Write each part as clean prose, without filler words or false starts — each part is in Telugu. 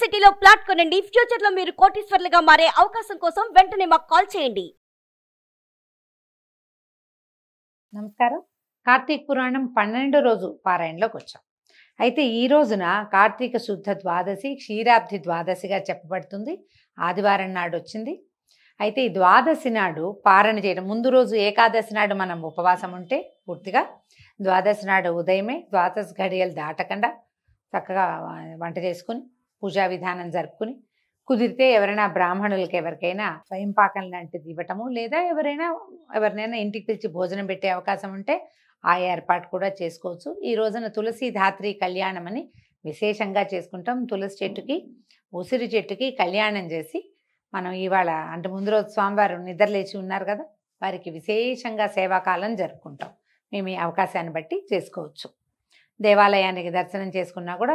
సిటీలో ప్లాట్ కొనండి. ఫ్యూచర్ లో మీరు కోటీశ్వర్లుగా మారే అవకాశం కోసం వెంటనే మాకు కాల్ చేయండి. నమస్కారం. కార్తీక పురాణం 12 రోజు పారాయణలోకి వచ్చాం. అయితే ఈ రోజున కార్తీక శుద్ధ ద్వాదశి క్షీరాబ్ది ద్వాదశిగా చెప్పబడుతుంది. ఆదివారం నాడు వచ్చింది. అయితే ఈ ద్వాదశి నాడు పారణ చేయడం, ముందు రోజు ఏకాదశి నాడు మనం ఉపవాసం ఉంటే పూర్తిగా ద్వాదశి నాడు ఉదయమే ద్వాదశి ఘడియలు దాటకుండా చక్కగా వంట చేసుకుని పూజా విధానం జరుపుకుని, కుదిరితే ఎవరైనా బ్రాహ్మణులకి ఎవరికైనా స్వయంపాకం లాంటిది ఇవ్వటము, లేదా ఎవరినైనా ఇంటికి పిలిచి భోజనం పెట్టే అవకాశం ఉంటే ఆ ఏర్పాటు కూడా చేసుకోవచ్చు. ఈ రోజున తులసి ధాత్రి కళ్యాణం అని విశేషంగా చేసుకుంటాం. తులసి చెట్టుకి ఉసిరి చెట్టుకి కళ్యాణం చేసి మనం ఇవాళ అంటే ముందు రోజు స్వామివారు నిద్రలేచి ఉన్నారు కదా, వారికి విశేషంగా సేవాకాలం జరుపుకుంటాం. మేము ఈ అవకాశాన్ని బట్టి చేసుకోవచ్చు. దేవాలయానికి దర్శనం చేసుకున్నా కూడా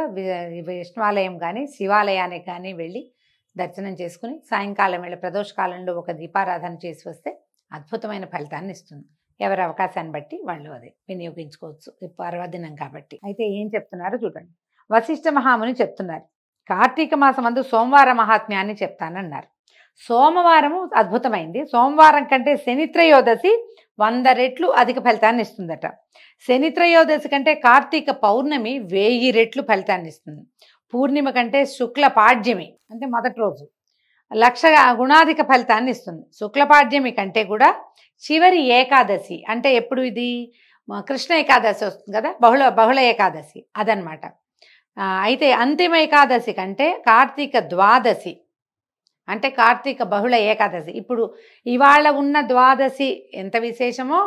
విష్ణువాలయం కానీ శివాలయానికి కానీ వెళ్ళి దర్శనం చేసుకుని సాయంకాలం వేళ ప్రదోషకాలంలో ఒక దీపారాధన చేసి వస్తే అద్భుతమైన ఫలితాన్ని ఇస్తుంది. ఎవరి అవకాశాన్ని బట్టి వాళ్ళు అది వినియోగించుకోవచ్చు. పర్వదినం కాబట్టి. అయితే ఏం చెప్తున్నారో చూడండి. వశిష్ఠ మహాముని చెప్తున్నారు, కార్తీక మాసమందు సోమవార మహాత్మ్యాన్ని చెప్తానన్నారు. సోమవారము అద్భుతమైంది. సోమవారం కంటే శనిత్రయోదశి 100 రెట్లు అధిక ఫలితాన్ని ఇస్తుందట. శనిత్రయోదశి కంటే కార్తీక పౌర్ణమి 1000 రెట్లు ఫలితాన్ని ఇస్తుంది. పూర్ణిమ కంటే శుక్ల పాడ్యమి అంటే మొదటి రోజు 1,00,000 గుణాధిక ఫలితాన్ని ఇస్తుంది. శుక్లపాడ్యమి కంటే కూడా చివరి ఏకాదశి అంటే ఎప్పుడు ఇది కృష్ణ ఏకాదశి వస్తుంది కదా, బహుళ ఏకాదశి అదనమాట. అయితే అంతిమ ఏకాదశి కంటే కార్తీక ద్వాదశి అంటే కార్తీక బహుళ ఏకాదశి. ఇప్పుడు ఇవాళ ఉన్న ద్వాదశి ఎంత విశేషమో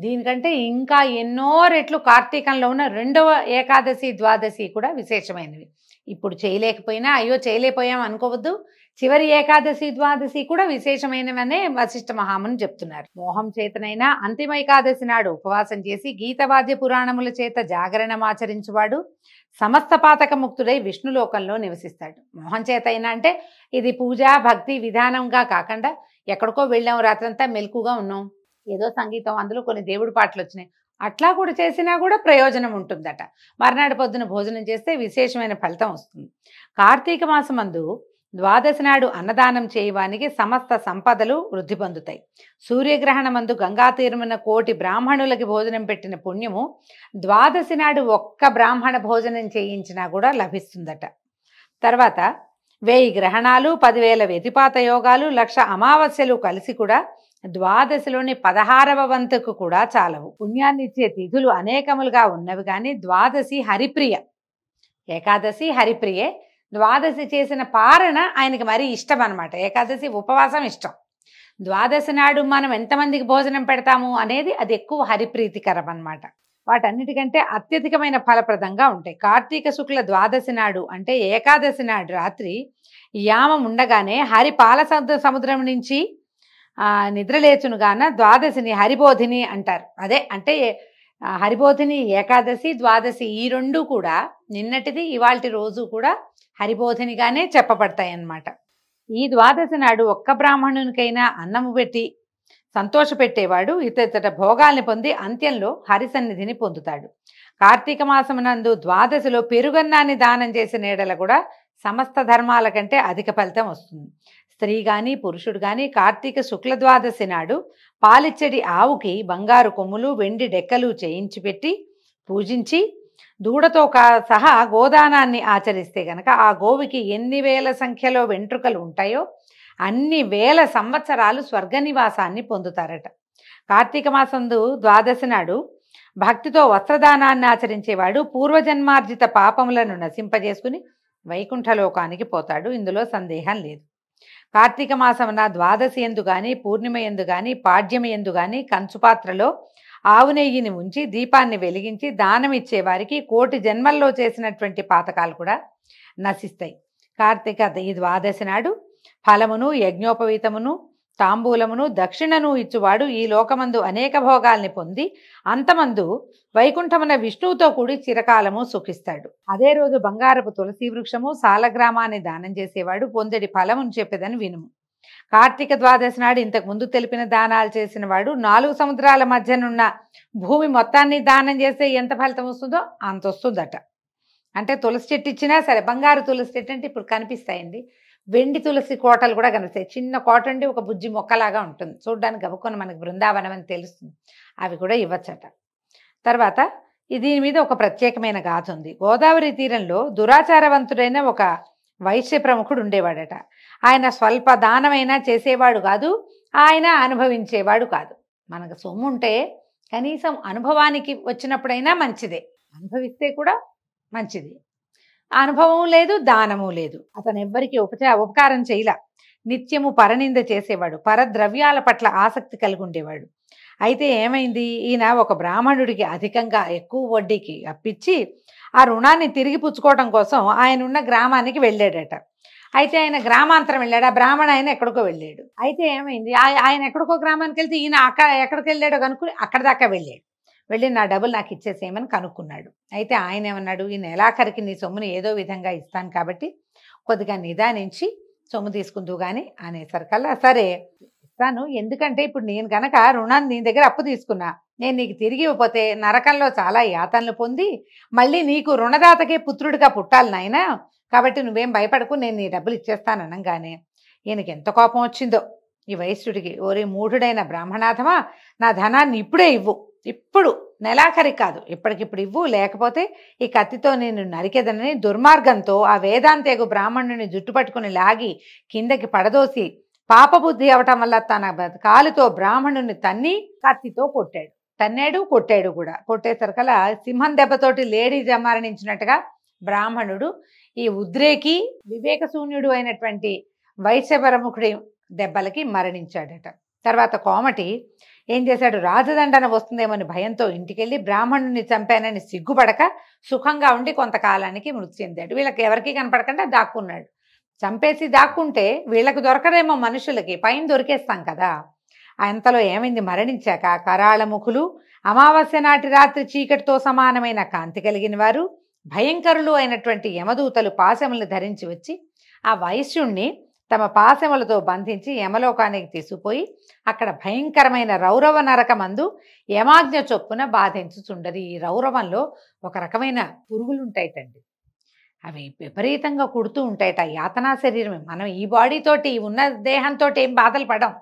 దీనికంటే ఇంకా ఎన్నో రెట్లు కార్తీకంలో ఉన్న 2వ ఏకాదశి ద్వాదశి కూడా విశేషమైనవి. ఇప్పుడు చేయలేకపోయినా అయ్యో చేయలేకపోయాం అనుకోవద్దు. చివరి ఏకాదశి ద్వాదశి కూడా విశేషమైనవనే వశిష్ఠ మహాముని చెప్తున్నారు. మోహం చేతనైనా అంతిమ ఏకాదశి నాడు ఉపవాసం చేసి గీతవాద్య పురాణముల చేత జాగరణమాచరించువాడు సమస్త పాతక ముక్తుడై విష్ణులోకంలో నివసిస్తాడు. మోహం చేత అయినా అంటే ఇది పూజ భక్తి విధానంగా కాకుండా ఎక్కడికో వెళ్ళాం, రాత్రంతా మెలకుగా ఉన్నాం, ఏదో సంగీతం అందులో కొన్ని దేవుడి పాటలు వచ్చినాయి, అట్లా కూడా చేసినా కూడా ప్రయోజనం ఉంటుందట. మర్నాడు పొద్దున భోజనం చేస్తే విశేషమైన ఫలితం వస్తుంది. కార్తీక మాసమందు ద్వాదశి నాడు అన్నదానం చేయవానికి సమస్త సంపదలు వృద్ధి పొందుతాయి. సూర్యగ్రహణమందు గంగా తీరమున 1,000,000 బ్రాహ్మణులకి భోజనం పెట్టిన పుణ్యము ద్వాదశి నాడు ఒక్క బ్రాహ్మణ భోజనం చేయించినా కూడా లభిస్తుందట. తర్వాత 1000 గ్రహణాలు, 10,000 వ్యతిపాత యోగాలు, 1,00,000 అమావాస్యలు కలిసి కూడా ద్వాదశిలోని 16వ వంతుకు కూడా చాలవు. పుణ్యాన్ని ఇచ్చే తిథులు అనేకములుగా ఉన్నవి కానీ ద్వాదశి హరిప్రియ. ఏకాదశి హరిప్రియే, ద్వాదశి చేసిన పారణ ఆయనకి మరీ ఇష్టం అనమాట. ఏకాదశి ఉపవాసం ఇష్టం. ద్వాదశి నాడు మనం ఎంతమందికి భోజనం పెడతాము అనేది అది ఎక్కువ హరిప్రీతికరం అనమాట. వాటన్నిటికంటే అత్యధికమైన ఫలప్రదంగా ఉంటాయి. కార్తీక శుక్ల ద్వాదశి నాడు అంటే ఏకాదశి నాడు రాత్రి యామం ఉండగానే హరి పాల సముద్రం నుంచి నిద్రలేచునుగాన ద్వాదశిని హరిబోధిని అంటారు. అదే అంటే హరిబోధిని ఏకాదశి ద్వాదశి ఈ రెండు కూడా నిన్నటిది ఇవాల్టి రోజు కూడా హరిబోధినిగానే చెప్పబడతాయి అన్నమాట. ఈ ద్వాదశి నాడు ఒక్క బ్రాహ్మణునికైనా అన్నము పెట్టి సంతోషపెట్టేవాడు ఇతర భోగాల్ని పొంది అంత్యంలో హరిసన్నిధిని పొందుతాడు. కార్తీక మాసమునందు ద్వాదశిలో పెరుగన్నాన్ని దానం చేసిన ఏడల కూడా సమస్త ధర్మాల కంటే అధిక ఫలితం వస్తుంది. స్త్రీ కానీ పురుషుడు కానీ కార్తీక శుక్ల ద్వాదశి నాడు పాలిచ్చడి ఆవుకి బంగారు కొమ్ములు వెండి డెక్కలు చేయించి పెట్టి పూజించి దూడతో సహా గోదానాన్ని ఆచరిస్తే గనక ఆ గోవికి ఎన్ని వేల సంఖ్యలో వెంట్రుకలు ఉంటాయో అన్ని వేల సంవత్సరాలు స్వర్గనివాసాన్ని పొందుతారట. కార్తీక మాసందు ద్వాదశి నాడు భక్తితో వస్త్రదానాన్ని ఆచరించేవాడు పూర్వజన్మార్జిత పాపములను నశింపజేసుకుని వైకుంఠలోకానికి పోతాడు. ఇందులో సందేహం లేదు. కార్తీక మాసమున ద్వాదశి ఎందు గాని పూర్ణిమ ఎందు గాని పాడ్యమి ఎందు గాని కంచుపాత్రలో ఆవు నెయ్యిని ఉంచి దీపాన్ని వెలిగించి దానం ఇచ్చే వారికి 1,000,000 జన్మల్లో చేసినటువంటి పాతకాలు కూడా నశిస్తాయి. కార్తీక ఈ ద్వాదశి నాడు ఫలమును యజ్ఞోపవీతమును తాంబూలమును దక్షిణను ఇచ్చువాడు ఈ లోకమందు అనేక భోగాల్ని పొంది అంతమందు వైకుంఠమున విష్ణువుతో కూడి చిరకాలము సుఖిస్తాడు. అదే రోజు బంగారపు తులసి వృక్షము సాలగ్రామాన్ని దానం చేసేవాడు పొందడి ఫలమును చెప్పేదని వినుము. కార్తీక ద్వాదశి నాడు ఇంతకు ముందు తెలిపిన దానాలు చేసిన వాడు 4 సముద్రాల మధ్యనున్న భూమి మొత్తాన్ని దానం చేస్తే ఎంత ఫలితం వస్తుందో అంత వస్తుందట. అంటే తులసి చెట్టు ఇచ్చినా సరే, బంగారు తులసి చెట్టు అంటే ఇప్పుడు కనిపిస్తాయండి, వెండి తులసి కోటలు కూడా కనిపిస్తాయి. చిన్న కోట ఉండి ఒక బుజ్జి మొక్కలాగా ఉంటుంది, చూడ్డానికి గబుక్కొని మనకి బృందావనం అని తెలుస్తుంది. అవి కూడా ఇవ్వచ్చట. తర్వాత దీని మీద ఒక ప్రత్యేకమైన గాథ ఉంది. గోదావరి తీరంలో దురాచారవంతుడైన ఒక వైశ్య ప్రముఖుడు ఉండేవాడట. ఆయన స్వల్ప దానమైనా చేసేవాడు కాదు, ఆయన అనుభవించేవాడు కాదు. మనకు సొమ్ము ఉంటే కనీసం అనుభవానికి వచ్చినప్పుడైనా మంచిదే, అనుభవిస్తే కూడా మంచిది. అనుభవం లేదు, దానము లేదు. అతను ఎవ్వరికి ఉపకారం చేయలా. నిత్యము పరనింద చేసేవాడు, పరద్రవ్యాల పట్ల ఆసక్తి కలిగి ఉండేవాడు. అయితే ఏమైంది, ఈయన ఒక బ్రాహ్మణుడికి అధికంగా ఎక్కువ వడ్డీకి అప్పిచ్చి ఆ రుణాన్ని తిరిగి పుచ్చుకోవడం కోసం ఆయన ఉన్న గ్రామానికి వెళ్ళాడట. అయితే ఆయన గ్రామాంతరం వెళ్ళాడు, ఆ బ్రాహ్మణ ఆయన ఎక్కడికో వెళ్ళాడు. అయితే ఏమైంది, ఆయన ఎక్కడికో గ్రామానికి వెళ్తే ఈయన ఎక్కడికి వెళ్ళాడో కనుక్కుని అక్కడ దాకా వెళ్ళి నా డబ్బులు నాకు ఇచ్చేసేయమని కనుక్కున్నాడు. అయితే ఆయన ఏమన్నాడు, ఈ నెలాఖరికి నీ సొమ్ముని ఏదో విధంగా ఇస్తాను కాబట్టి కొద్దిగా నిదానించి సొమ్ము తీసుకుందువు కానీ అనేసరికల్లా సరే ఇస్తాను, ఎందుకంటే ఇప్పుడు నేను గనక రుణాన్ని నీ దగ్గర అప్పు తీసుకున్నా, నేను నీకు తిరిగి ఇవ్వకపోతే నరకంలో చాలా యాతనలు పొంది మళ్ళీ నీకు రుణదాతకే పుత్రుడిగా పుట్టాలి నాయనా, కాబట్టి నువ్వేం భయపడకు, నేను నీ డబ్బులు ఇచ్చేస్తాను అనగానే ఈయనకి ఎంత కోపం వచ్చిందో ఈ వైశ్యుడికి. ఓరే మూఢుడైన బ్రాహ్మణాథమా, నా ధనాన్ని ఇప్పుడే ఇవ్వు, ఇప్పుడు నెలాఖరి కాదు, ఇప్పటికిప్పుడు ఇవ్వు, లేకపోతే ఈ కత్తితో నేను నరికేదనని దుర్మార్గంతో ఆ వేదాంతేగు బ్రాహ్మణుని జుట్టు పట్టుకుని లాగి కిందకి పడదోసి పాపబుద్ధి అవటం వల్ల తన కాలుతో బ్రాహ్మణుని తన్ని కత్తితో కొట్టాడు కూడా. కొట్టేసరికలా సింహం దెబ్బతోటి లేడీ మరణించినట్టుగా బ్రాహ్మణుడు ఈ ఉద్రేకి వివేకశూన్యుడు అయినటువంటి వైశ్య ప్రముఖుడి దెబ్బలకి మరణించాడట. తర్వాత కోమటి ఏం చేశాడు, రాజదండన వస్తుందేమని భయంతో ఇంటికెళ్ళి బ్రాహ్మణుని చంపానని సిగ్గుపడక సుఖంగా ఉండి కొంతకాలానికి మృతి చెందాడు. వీళ్ళకి ఎవరికి కనపడకుండా దాక్కున్నాడు. చంపేసి దాక్కుంటే వీళ్ళకి దొరకరేమో, మనుషులకి పైన దొరికేస్తాం కదా. అంతలో ఏమైంది, మరణించాక కరాళముఖులు, అమావాస్య నాటి రాత్రి చీకటితో సమానమైన కాంతి కలిగిన వారు, భయంకరులు అయినటువంటి యమదూతలు పాశములను ధరించి వచ్చి ఆ వైశ్యుణ్ణి తమ పాశములతో బంధించి యమలోకానికి తీసుకుపోయి అక్కడ భయంకరమైన రౌరవ నరకమందు యమాజ్ఞ చొప్పున బాధించుచుండరు. ఈ రౌరవంలో ఒక రకమైన పురుగులు ఉంటాయిటండి, అవి విపరీతంగా కుడుతూ ఉంటాయట. యాతనా శరీరమే. మనం ఈ బాడీతోటి ఉన్న దేహంతో ఏం బాధలు పడం,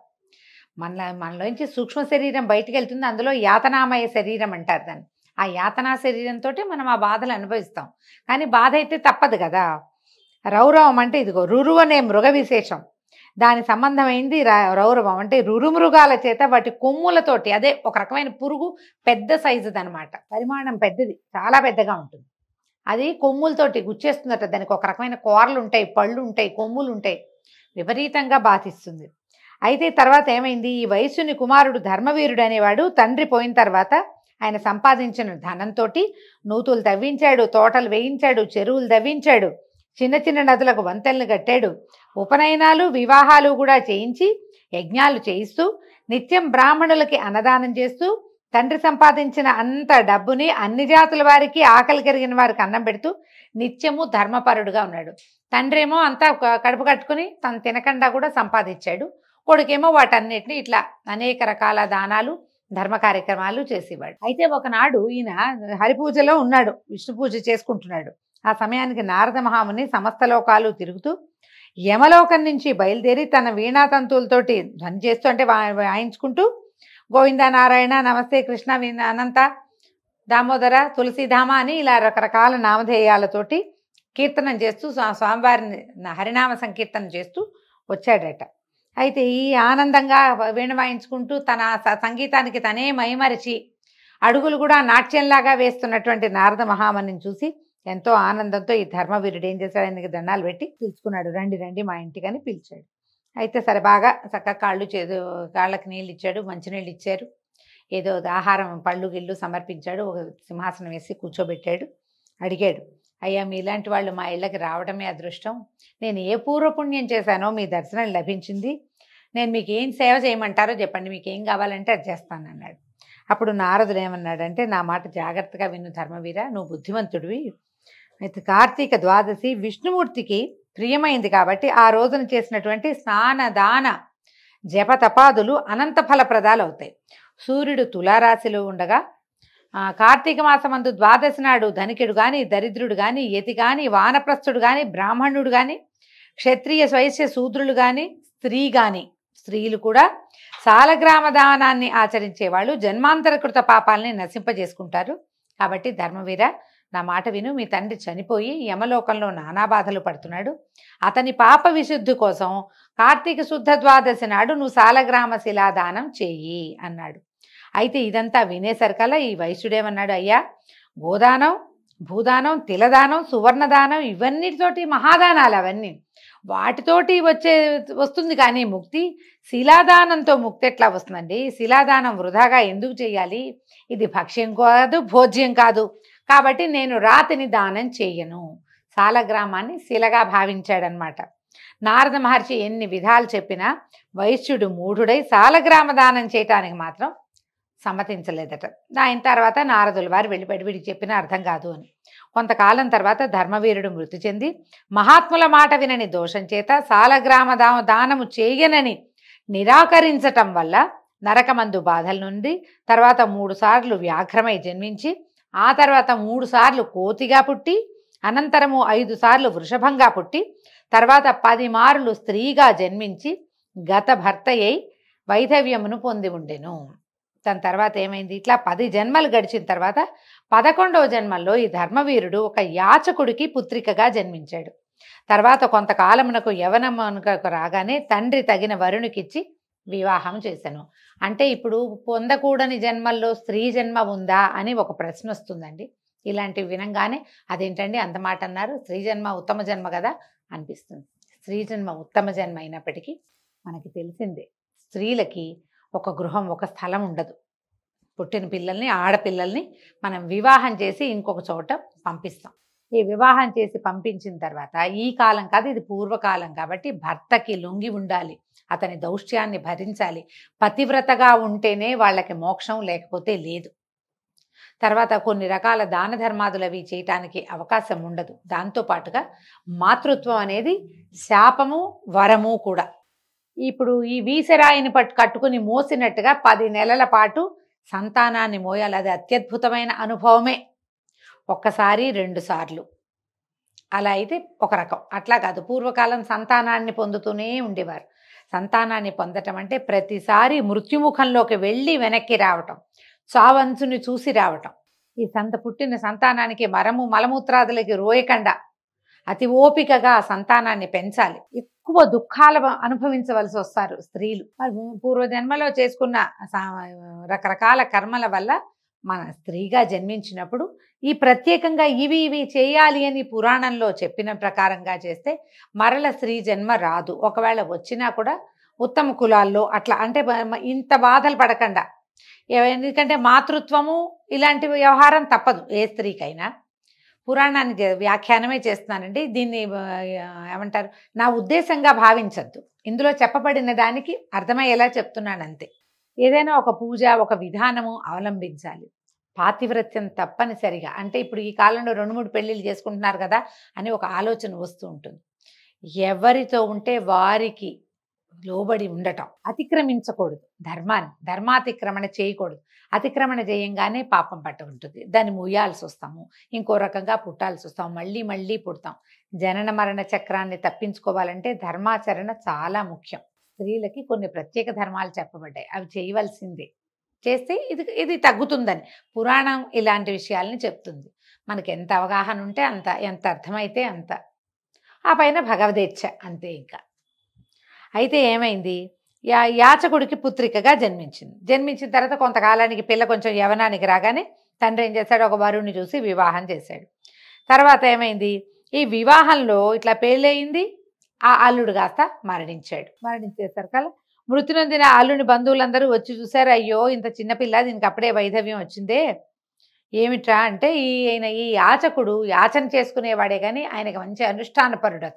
మనలోంచి సూక్ష్మ శరీరం బయటికి వెళ్తుంది, అందులో యాతనామయ శరీరం అంటారు దాన్ని. ఆ యాతనా శరీరంతో మనం ఆ బాధలు అనుభవిస్తాం, కానీ బాధ అయితే తప్పదు కదా. రౌరవం అంటే ఇదిగో రురు అనే మృగ విశేషం, దాని సంబంధమైంది రౌరవం అంటే రురుమృగాల చేత వాటి కొమ్ములతోటి, అదే ఒక రకమైన పురుగు, పెద్ద సైజుది అనమాట, పరిమాణం పెద్దది, చాలా పెద్దగా ఉంటుంది. అది కొమ్ములతోటి గుచ్చేస్తుందట, దానికి ఒక రకమైన కూరలు ఉంటాయి, పళ్ళు ఉంటాయి, కొమ్ములు ఉంటాయి, విపరీతంగా బాధిస్తుంది. అయితే తర్వాత ఏమైంది, ఈ వైశ్యుని కుమారుడు ధర్మవీరుడు అనేవాడు తండ్రి పోయిన తర్వాత ఆయన సంపాదించిన ధనంతో నూతులు తవ్వించాడు, తోటలు వేయించాడు, చెరువులు తవ్వించాడు, చిన్న చిన్న నదులకు వంతెనలు కట్టాడు, ఉపనయనాలు వివాహాలు కూడా చేయించి యజ్ఞాలు చేయిస్తూ నిత్యం బ్రాహ్మణులకి అన్నదానం చేస్తూ తండ్రి సంపాదించిన అంత డబ్బుని అన్ని జాతుల వారికి, ఆకలి కలిగిన వారికి అన్నం పెడుతూ నిత్యము ధర్మపరుడుగా ఉన్నాడు. తండ్రి ఏమో అంతా కడుపు కట్టుకుని తను తినకుండా కూడా సంపాదించాడు, కొడుకేమో వాటన్నిటిని ఇట్లా అనేక రకాల దానాలు ధర్మ కార్యక్రమాలు చేసేవాడు. అయితే ఒకనాడు ఈయన హరిపూజలో ఉన్నాడు, విష్ణు పూజ చేసుకుంటున్నాడు. ఆ సమయానికి నారద మహాముని సమస్త లోకాలు తిరుగుతూ యమలోకం నుంచి బయలుదేరి తన వీణాతంతువులతోటి ధ్వని చేస్తూ అంటే వాయించుకుంటూ గోవింద నారాయణ నమస్తే కృష్ణ అనంత దామోదర తులసీధామ అని ఇలా రకరకాల నామధేయాలతోటి కీర్తనం చేస్తూ స్వామివారిని హరినామ సంకీర్తన చేస్తూ వచ్చాడట. అయితే ఈ ఆనందంగా వీణ వాయించుకుంటూ తన సంగీతానికి తనే మైమరిచి అడుగులు కూడా నాట్యంలాగా వేస్తున్నటువంటి నారద మహామునిని చూసి ఎంతో ఆనందంతో ఈ ధర్మవీరుడు ఏం చేశాడు, ఆయనకి దండాలు పెట్టి పిలుచుకున్నాడు. రండి రండి మా ఇంటికని పిలిచాడు. అయితే సరే బాగా చక్కగా కాళ్ళకి నీళ్ళు ఇచ్చాడు, మంచినీళ్ళు ఇచ్చారు, ఏదో ఆహారం పళ్ళు గిళ్ళు సమర్పించాడు, ఒక సింహాసనం వేసి కూర్చోబెట్టాడు. అడిగాడు, అయ్యా మీలాంటి వాళ్ళు మా ఇళ్ళకి రావడమే అదృష్టం, నేను ఏ పూర్వపుణ్యం చేశానో మీ దర్శనం లభించింది, నేను మీకు ఏం సేవ చేయమంటారో చెప్పండి, మీకు ఏం కావాలంటే అది చేస్తానన్నాడు. అప్పుడు నారదుడు ఏమన్నాడంటే, నా మాట జాగ్రత్తగా విను ధర్మవీర, నువ్వు బుద్ధిమంతుడివి. అయితే కార్తీక ద్వాదశి విష్ణుమూర్తికి ప్రియమైంది కాబట్టి ఆ రోజున చేసినటువంటి స్నాన దాన జప తపాదులు అనంత ఫలప్రదాలు అవుతాయి. సూర్యుడు తులారాశిలో ఉండగా కార్తీక మాసమందు ద్వాదశి నాడు ధనికుడు గాని, దరిద్రుడు గాని, యతి గాని, వానప్రస్థుడు గాని, బ్రాహ్మణుడు గాని, క్షత్రియ వైశ్య శూద్రులు గాని, స్త్రీ గాని, స్త్రీలు కూడా సాలగ్రామ దానాన్ని ఆచరించేవాళ్ళు జన్మాంతరకృత పాపాలని నశింపజేసుకుంటారు. కాబట్టి ధర్మవీర, నా మాట విను. మీ తండ్రి చనిపోయి యమలోకంలో నానా బాధలు పడుతున్నాడు. అతని పాప విశుద్ధి కోసం కార్తీక శుద్ధ ద్వాదశి నాడు నువ్వు సాలగ్రామ శిలాదానం చెయ్యి అన్నాడు. అయితే ఇదంతా వినేసరికల్లా ఈ వైశ్యుడేమన్నాడు, అయ్యా, గోదానం, భూదానం, తిలదానం, సువర్ణదానం, ఇవన్నిటితోటి మహాదానాలు అవన్నీ, వాటితోటి వస్తుంది కానీ ముక్తి శిలాదానంతో ముక్తి ఎట్లా వస్తుందండి? శిలాదానం వృధాగా ఎందుకు చేయాలి? ఇది భక్ష్యం కాదు, భోజ్యం కాదు. కాబట్టి నేను రాతిని దానం చెయ్యను. సాలగ్రామాన్ని శిలగా భావించాడనమాట. నారద మహర్షి ఎన్ని విధాలు చెప్పినా వైశ్యుడు మూఢుడై సాలగ్రామ దానం చేయటానికి మాత్రం సమ్మతించలేదట. ఆయన తర్వాత నారదుల వారు వెళ్ళిపడి చెప్పినా అర్థం కాదు అని. కొంతకాలం తర్వాత ధర్మవీరుడు మృతి చెంది మహాత్ముల మాట వినని దోషం చేత సాలగ్రామ దానము చేయనని నిరాకరించటం వల్ల నరకమందు బాధల నుండి తర్వాత 3 సార్లు వ్యాఘ్రమై జన్మించి, ఆ తర్వాత 3 సార్లు కోతిగా పుట్టి, అనంతరము 5 సార్లు వృషభంగా పుట్టి, తర్వాత 10 మార్లు స్త్రీగా జన్మించి గత భర్తయ్యి వైధవ్యమును పొంది ఉండెను. దాని తర్వాత ఏమైంది? ఇట్లా 10 జన్మలు గడిచిన తర్వాత 11వ జన్మల్లో ఈ ధర్మవీరుడు ఒక యాచకుడికి పుత్రికగా జన్మించాడు. తర్వాత కొంతకాలమునకు యవనమునకు రాగానే తండ్రి తగిన వరునికిచ్చి వివాహం చేశాను. అంటే ఇప్పుడు పొందకూడని జన్మల్లో స్త్రీ జన్మ ఉందా అని ఒక ప్రశ్న వస్తుందండి. ఇలాంటివి వినంగానే అదేంటండి అంత మాట అన్నారు, స్త్రీ జన్మ ఉత్తమ జన్మ కదా అనిపిస్తుంది. స్త్రీ జన్మ ఉత్తమ జన్మ అయినప్పటికీ మనకి తెలిసిందే, స్త్రీలకి ఒక గృహం, ఒక స్థలం ఉండదు. పుట్టిన పిల్లల్ని, ఆడపిల్లల్ని మనం వివాహం చేసి ఇంకొక చోట పంపిస్తాం. ఈ వివాహం చేసి పంపించిన తర్వాత ఈ కాలం కాదు, ఇది పూర్వకాలం కాబట్టి భర్తకి లొంగి ఉండాలి, అతని దౌష్ట్యాన్ని భరించాలి. పతివ్రతగా ఉంటేనే వాళ్ళకి మోక్షం, లేకపోతే లేదు. తర్వాత కొన్ని రకాల దాన ధర్మాదులు అవి చేయటానికి అవకాశం ఉండదు. దాంతోపాటుగా మాతృత్వం అనేది శాపము, వరము కూడా. ఇప్పుడు ఈ వీసరాయిని కట్టుకుని మోసినట్టుగా 10 నెలల పాటు సంతానాన్ని మోయాలి. అది అత్యద్భుతమైన అనుభవమే. ఒక్కసారి 2 సార్లు అలా అయితే ఒక రకం. అట్లా కాదు, పూర్వకాలం సంతానాన్ని పొందుతూనే ఉండేవారు. సంతానాన్ని పొందటం అంటే ప్రతిసారి మృత్యుముఖంలోకి వెళ్ళి వెనక్కి రావటం, చావంచుని చూసి రావటం. ఈ పుట్టిన సంతానానికి మలమూత్రాదులకి రోయకుండా అతి ఓపికగా సంతానాన్ని పెంచాలి. ఎక్కువ దుఃఖాలు అనుభవించవలసి వస్తారు స్త్రీలు. పూర్వజన్మలో చేసుకున్న రకరకాల కర్మల వల్ల మన స్త్రీగా జన్మించినప్పుడు ఈ ప్రత్యేకంగా ఇవి చేయాలి అని పురాణంలో చెప్పిన ప్రకారంగా చేస్తే మరల స్త్రీ జన్మ రాదు. ఒకవేళ వచ్చినా కూడా ఉత్తమ కులాల్లో అట్లా, అంటే ఇంత బాధలు పడకుండా. ఎందుకంటే మాతృత్వము ఇలాంటి వ్యవహారం తప్పదు ఏ స్త్రీకైనా. పురాణాన్ని వ్యాఖ్యానమే చేస్తున్నానండి. దీన్ని ఏమంటారు, నా ఉద్దేశంగా భావించద్దు. ఇందులో చెప్పబడిన దానికి అర్థమయ్యేలా చెప్తున్నాను అంతే. ఏదైనా ఒక పూజ, ఒక విధానము అవలంబించాలి. పాతివ్రత్యం తప్పనిసరిగా. అంటే ఇప్పుడు ఈ కాలంలో 2-3 పెళ్ళిళ్ళు చేసుకుంటున్నారు కదా అని ఒక ఆలోచన వస్తూ ఉంటుంది. ఎవరితో ఉంటే వారికి లోబడి ఉండటం, అతిక్రమించకూడదు. ధర్మాతిక్రమణ చేయకూడదు. అతిక్రమణ చేయంగానే పాపం పట్టుకుంటుంది. దాన్ని ముయ్యాల్సి వస్తాము, ఇంకో రకంగా పుట్టాల్సి వస్తాము, మళ్ళీ పుడతాం. జనన మరణ చక్రాన్ని తప్పించుకోవాలంటే ధర్మాచరణ చాలా ముఖ్యం. స్త్రీలకి కొన్ని ప్రత్యేక ధర్మాలు చెప్పబడ్డాయి, అవి చేయవలసిందే. చేస్తే ఇది తగ్గుతుందని పురాణం ఇలాంటి విషయాల్ని చెప్తుంది. మనకి ఎంత అవగాహన ఉంటే అంత, ఎంత అర్థమైతే అంత. ఆ పైన భగవదేచ్ఛ అంతే. ఇంకా అయితే ఏమైంది, యాచకుడికి పుత్రికగా జన్మించిన తర్వాత కొంతకాలానికి పిల్ల కొంచెం యవనానికి రాగానే తండ్రి ఏం చేశాడు, ఒక వరుణ్ణి చూసి వివాహం చేశాడు. తర్వాత ఏమైంది, ఈ వివాహంలో ఇట్లా పెళ్ళయింది, ఆ అల్లుడు కాస్త మరణించేసరికల్లా మృతి నొందిన అల్లుని బంధువులందరూ వచ్చి చూశారు. అయ్యో ఇంత చిన్నపిల్ల, దీనికి అప్పుడే వైధవ్యం వచ్చిందే, ఏమిట్రా అంటే ఈ యాచకుడు యాచన చేసుకునేవాడే కానీ ఆయనకి మంచి అనుష్ఠానపరుడు.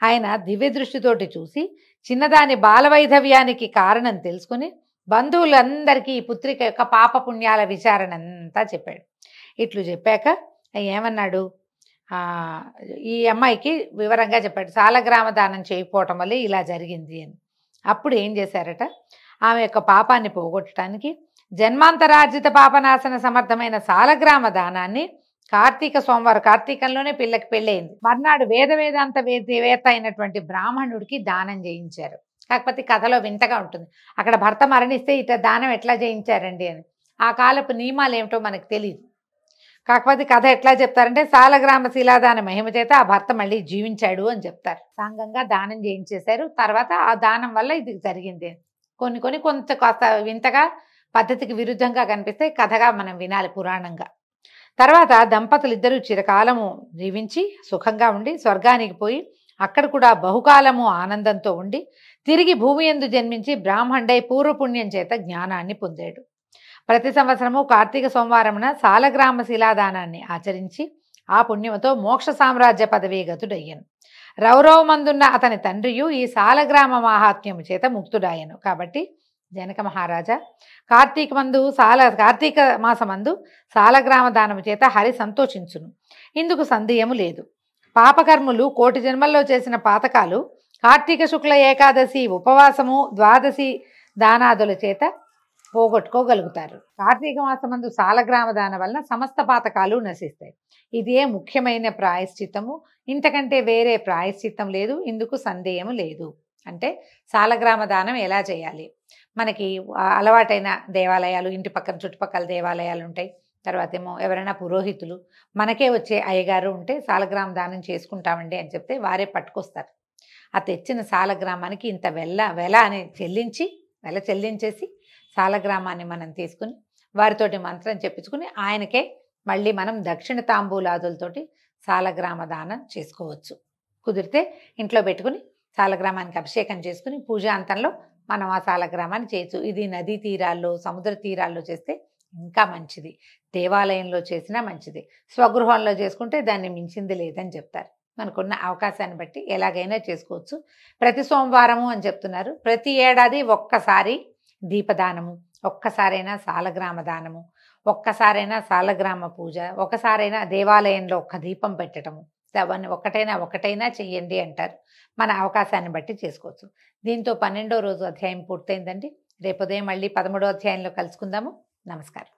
ఆయన దివ్య దృష్టితోటి చూసి చిన్నదాని బాలవైధవ్యానికి కారణం తెలుసుకుని బంధువులందరికీ ఈ పుత్రిక యొక్క పాపపుణ్యాల విచారణ అంతా చెప్పాడు. ఇట్లు చెప్పాక ఏమన్నాడు, ఈ అమ్మాయికి వివరంగా చెప్పాడు, సాలగ్రామ దానం చేయకపోవటం వల్ల ఇలా జరిగింది అని. అప్పుడు ఏం చేశారట, ఆమె యొక్క పాపాన్ని పోగొట్టడానికి జన్మాంతరార్జిత పాపనాశన సమర్థమైన సాలగ్రామ దానాన్ని కార్తీక సోమవారం, కార్తీకంలోనే పిల్లకి పెళ్ళయింది, మర్నాడు వేదాంత వేత్త అయినటువంటి బ్రాహ్మణుడికి దానం చేయించారు. కాకపోతే కథలో వింతగా ఉంటుంది. అక్కడ భర్త మరణిస్తే ఇట దానం ఎట్లా చేయించారండి అని. ఆ కాలపు నియమాలు ఏమిటో మనకు తెలియదు. కాకపోతే కథ ఎట్లా చెప్తారంటే సాలగ్రామ శిలాదాన మహిమ చేత ఆ భర్త మళ్ళీ జీవించాడు అని చెప్తారు. సాంగంగా దానం చేయించేశారు. తర్వాత ఆ దానం వల్ల ఇది జరిగింది. కొన్ని కొంత కాస్త వింతగా పద్ధతికి విరుద్ధంగా కనిపిస్తే కథగా మనం వినాలి పురాణంగా. తర్వాత దంపతులు ఇద్దరు చిరకాలము జీవించి సుఖంగా ఉండి స్వర్గానికి పోయి అక్కడ కూడా బహుకాలము ఆనందంతో ఉండి తిరిగి భూమి యందు జన్మించి బ్రాహ్మణుడై పూర్వపుణ్యం చేత జ్ఞానాన్ని పొందాడు. ప్రతి సంవత్సరము కార్తీక సోమవారమున సాలగ్రామ శిలాదానాన్ని ఆచరించి ఆ పుణ్యముతో మోక్ష సామ్రాజ్య పదవీ గతుడయ్యను. రౌరవమందున్న అతని తండ్రియు ఈ సాలగ్రామ మాహాత్మ్యము చేత ముక్తుడాయను. కాబట్టి జనక మహారాజా, కార్తీక మాసమందు సాలగ్రామ దానము చేత హరి సంతోషించును. ఇందుకు సందేహము లేదు. పాపకర్ములు కోటి జన్మల్లో చేసిన పాతకాలు కార్తీక శుక్ల ఏకాదశి ఉపవాసము ద్వాదశి దానాదుల చేత పోగొట్టుకోగలుగుతారు. కార్తీక మాసమందు సాలగ్రామ దానం వలన సమస్త పాతకాలు నశిస్తాయి. ఇదే ముఖ్యమైన ప్రాయశ్చిత్తము. ఇంతకంటే వేరే ప్రాయశ్చిత్తం లేదు. ఇందుకు సందేహము లేదు. అంటే సాలగ్రామ దానం ఎలా చేయాలి? మనకి అలవాటైన దేవాలయాలు, ఇంటి పక్కన చుట్టుపక్కల దేవాలయాలు ఉంటాయి. తర్వాత ఏమో ఎవరైనా పురోహితులు, మనకే వచ్చే అయ్యగారు ఉంటే సాలగ్రామ దానం చేసుకుంటామండి అని చెప్తే వారే పట్టుకొస్తారు. ఆ తెచ్చిన సాలగ్రామానికి ఇంత వెల అని చెల్లించేసి సాలగ్రామాన్ని మనం తీసుకుని వారితోటి మంత్రం చెప్పించుకుని ఆయనకే మళ్ళీ మనం దక్షిణ తాంబూలాదులతోటి సాలగ్రామ దానం చేసుకోవచ్చు. కుదిరితే ఇంట్లో పెట్టుకుని సాలగ్రామానికి అభిషేకం చేసుకుని పూజాంతంలో మనం ఆ సాలగ్రామాన్ని చేయొచ్చు. ఇది నదీ తీరాల్లో, సముద్ర తీరాల్లో చేస్తే ఇంకా మంచిది. దేవాలయంలో చేసినా మంచిది. స్వగృహంలో చేసుకుంటే దాన్ని మించింది లేదని చెప్తారు. మనకున్న అవకాశాన్ని బట్టి ఎలాగైనా చేసుకోవచ్చు. ప్రతి సోమవారము అని చెప్తున్నారు. ప్రతి ఏడాది ఒక్కసారి దీపదానము, ఒక్కసారైనా సాలగ్రామ దానము, ఒక్కసారైనా సాలగ్రామ పూజ, ఒకసారైనా దేవాలయంలో ఒక్క దీపం పెట్టడము, అవన్నీ ఒకటైనా చెయ్యండి అంటారు. మన అవకాశాన్ని బట్టి చేసుకోవచ్చు. దీంతో 12వ రోజు అధ్యాయం పూర్తయిందండి. రేపు ఉదయం మళ్ళీ 13వ అధ్యాయంలో కలుసుకుందాము. నమస్కారం.